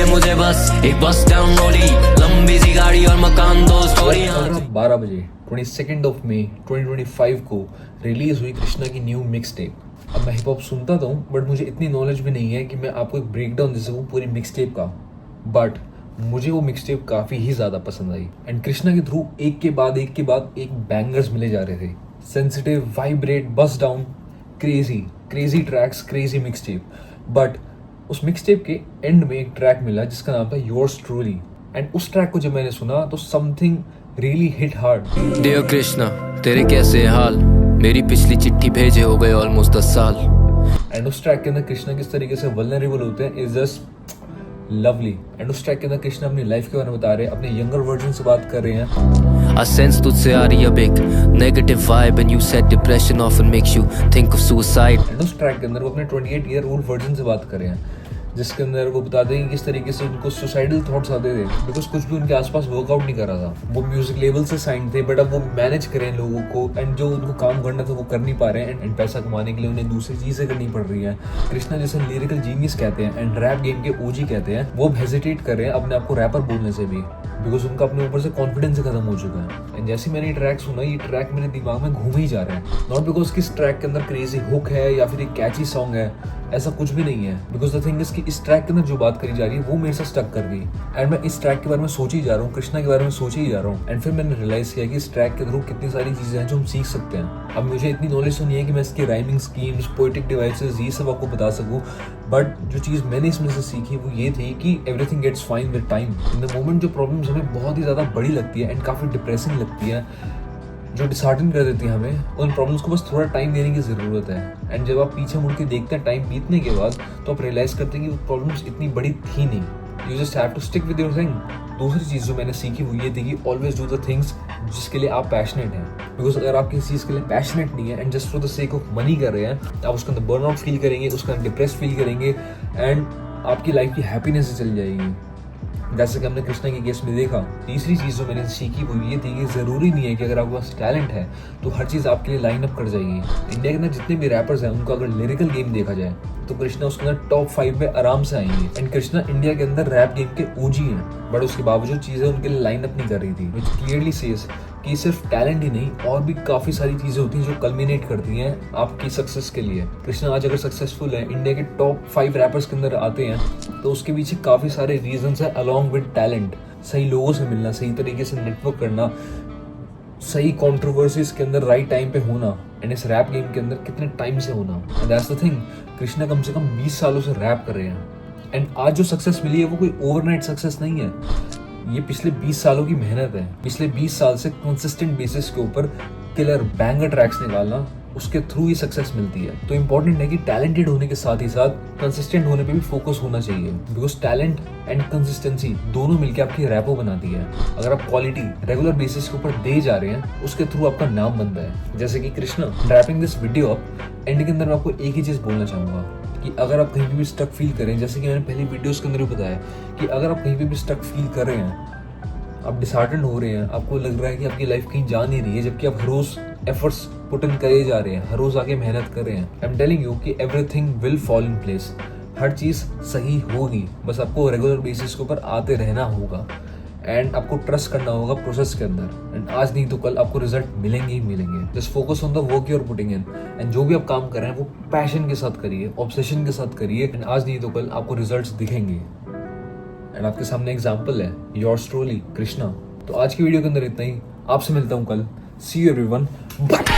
चाहिए मुझे बस एक बस डाउन रोली, लंबी सी गाड़ी और मकान, दो स्टोरी। 12 बजे 22 ऑफ मई 2025 को रिलीज हुई कृष्णा की न्यू मिक्स टेप। अब मैं हिप हॉप सुनता तो हूँ, बट मुझे इतनी नॉलेज भी नहीं है कि मैं आपको एक ब्रेक डाउन दे सकूँ पूरी मिक्स टेप का। बट मुझे वो मिक्स टेप काफ़ी ही ज़्यादा पसंद आई एंड कृष्णा के थ्रू एक के बाद एक बैंगर्स मिले जा रहे थे। Sensitive, vibrate, bust down, crazy tracks, crazy mix tape. But उस मिक्स टेप के एंड में एक ट्रैक मिला जिसका नाम था योर्स ट्रूली, एंड उस ट्रैक को जब मैंने सुना तो something really hit hard. Dear Krishna तेरे कैसे हाल, मेरी पिछली चिट्ठी भेजे हो गए ऑलमोस्ट 10 साल। एंड उस ट्रैक के अंदर कृष्णा किस तरीके से वल्नरेबल होते हैं इज जस्ट लवली। एंड उस ट्रैक के अंदर कृष्णा अपनी लाइफ के बारे में बता रहे हैं, अपने यंगर वर्जन से बात कर रहे हैं। I sense तुझसे आ रही अब एक negative vibe and you said depression often makes you think of suicide। And उस ट्रैक के अंदर वो अपने 28-year-old वर्जन से बात कर रहे हैं, जिसके अंदर वो बताते हैं कि किस तरीके से उनको सुसाइडल थॉट्स आते थे बिकॉज कुछ भी उनके आसपास वर्कआउट नहीं कर रहा था। वो म्यूजिक लेवल से साइन थे, बट अब वो मैनेज करें लोगों को एंड जो उनको काम करना था वो कर नहीं पा रहे हैं एंड पैसा कमाने के लिए उन्हें दूसरी चीज़ें करनी पड़ रही हैं। कृष्णा जैसे लिरिकल जीनियस कहते हैं एंड रैप गेम के ओजी कहते हैं, वो हेजिटेट कर रहे हैं अपने आप को रैपर बोलने से भी बिकॉज उनका अपने ऊपर से कॉन्फिडेंस खत्म हो चुका है। एंड जैसे मैंने ये ट्रैक सुना, ये ट्रैक मेरे दिमाग में घूम ही जा रहा है, नॉट बिकॉज किस ट्रैक के अंदर क्रेजी हुक है या फिर एक कैची सॉन्ग है, ऐसा कुछ भी नहीं है। बिकॉज द थिंग इज कि इस ट्रैक के अंदर जो बात करी जा रही है वो मेरे से स्टक कर गई एंड मैं इस ट्रैक के बारे में सोच ही जा रहा हूँ, कृष्णा के बारे में सोच ही जा रहा हूँ। एंड फिर मैंने रियलाइज किया कि इस ट्रैक के थ्रू कितनी सारी चीजें हैं जो हम सीख सकते हैं। अब मुझे इतनी नॉलेज तो नहीं है कि मैं इसकी राइमिंग स्कीम्स, पोएटिक डिवाइसेस ये सब आपको बता सकूँ, बट जो चीज़ मैंने इसमें से सीखी वो ये थी कि everything gets fine with time. In the moment जो प्रॉब्लम्स हमें बहुत ही ज़्यादा बड़ी लगती है एंड काफ़ी डिप्रेसिंग लगती है, जो डिसहार्टन कर देती है हमें, उन प्रॉब्लम्स को बस थोड़ा टाइम देने की ज़रूरत है। एंड जब आप पीछे मुड़ के देखते हैं टाइम बीतने के बाद, तो आप रियलाइज करते हैं कि वो प्रॉब्लम्स इतनी बड़ी थी नहीं। You just have to stick with your thing. दूसरी चीज़ जो मैंने सीखी वो ये थी कि ऑलवेज डू द थिंग्स जिसके लिए आप पैशनेट हैं। बिकॉज अगर आप किसी चीज़ के लिए पैशनेट नहीं है and just for the sake of money कर रहे हैं, आप उसके अंदर बर्नआउट फील करेंगे, उसके अंदर डिप्रेस फील करेंगे एंड आपकी लाइफ की हैप्पीनेस से चली जाएगी, जैसे कि हमने कृष्णा के केस में देखा। तीसरी चीज़ जो मैंने सीखी वो ये थी कि ज़रूरी नहीं है कि अगर आपके पास टैलेंट है तो हर चीज़ आपके लिए लाइन अप कर जाएगी। इंडिया के अंदर जितने भी रैपर्स हैं उनको अगर लिरिकल गेम देखा जाए तो कृष्णा उसके अंदर टॉप 5 में आराम से आएंगे। एंड कृष्णा इंडिया के अंदर रैप गेम के ओजी हैं, बट उसके बावजूद चीज़ें उनके लिए लाइन अप नहीं कर रही थी, विच क्लियरली सेज कि सिर्फ टैलेंट ही नहीं और भी काफ़ी सारी चीज़ें होती हैं जो कल्मिनेट करती हैं आपकी सक्सेस के लिए। कृष्णा आज अगर सक्सेसफुल है, इंडिया के टॉप 5 रैपर्स के अंदर आते हैं, तो उसके पीछे काफ़ी सारे रीजंस हैं अलॉन्ग विद टैलेंट। सही लोगों से मिलना, सही तरीके से नेटवर्क करना, सही कंट्रोवर्सीज के अंदर राइट टाइम पे होना, एंड इस रैप गेम के अंदर कितने टाइम से होना। And that's the thing, Krishna कम से कम 20 सालों से रैप कर रहे हैं एंड आज जो सक्सेस मिली है वो कोई ओवरनाइट सक्सेस नहीं है, ये पिछले 20 सालों की मेहनत है। पिछले 20 साल से कंसिस्टेंट बेसिस के ऊपर किलर बैंगर ट्रैक्स निकालना, उसके थ्रू ही सक्सेस मिलती है। तो इम्पोर्टेंट है कि टैलेंटेड होने के साथ ही साथ कंसिस्टेंट होने पे भी फोकस होना चाहिए, बिकॉज टैलेंट एंड कंसिस्टेंसी दोनों मिलकर आपकी रैपो बनाती है। अगर आप क्वालिटी रेगुलर बेसिस के ऊपर दे जा रहे हैं, उसके थ्रू आपका नाम बनता है। जैसे कि Krishna wrapping this video up, and के अंदर मैं आपको एक ही चीज़ बोलना चाहूँगा कि अगर आप कहीं भी स्टक फील करें, जैसे कि मैंने पहली वीडियोस के अंदर भी बताया कि अगर आप कहीं भी स्टक फील कर रहे हैं, आप डिसहार्टेंड हो रहे हैं, आपको लग रहा है कि आपकी लाइफ कहीं जा नहीं रही है, जबकि आप हर रोज एफर्ट्स पुट इन करे जा रहे हैं, हर रोज आके मेहनत कर रहे हैं, आई एम टेलिंग यू कि everything will fall in place. हर चीज़ सही होगी, बस आपको रेगुलर बेसिस के ऊपर आते रहना होगा एंड आपको ट्रस्ट करना होगा प्रोसेस के अंदर। एंड आज नहीं तो कल आपको रिजल्ट मिलेंगे ही मिलेंगे। Just focus on the work you are putting in, and जो भी आप काम कर रहे हैं वो पैशन के साथ करिए, ऑब्सेशन के साथ करिए, एंड आज नहीं तो कल आपको रिजल्ट्स दिखेंगे। एंड आपके सामने एग्जाम्पल है योर्स ट्रूली कृष्णा। तो आज की वीडियो के अंदर इतना ही, आपसे मिलता हूँ कल। सी यू एवरीवन, बाय।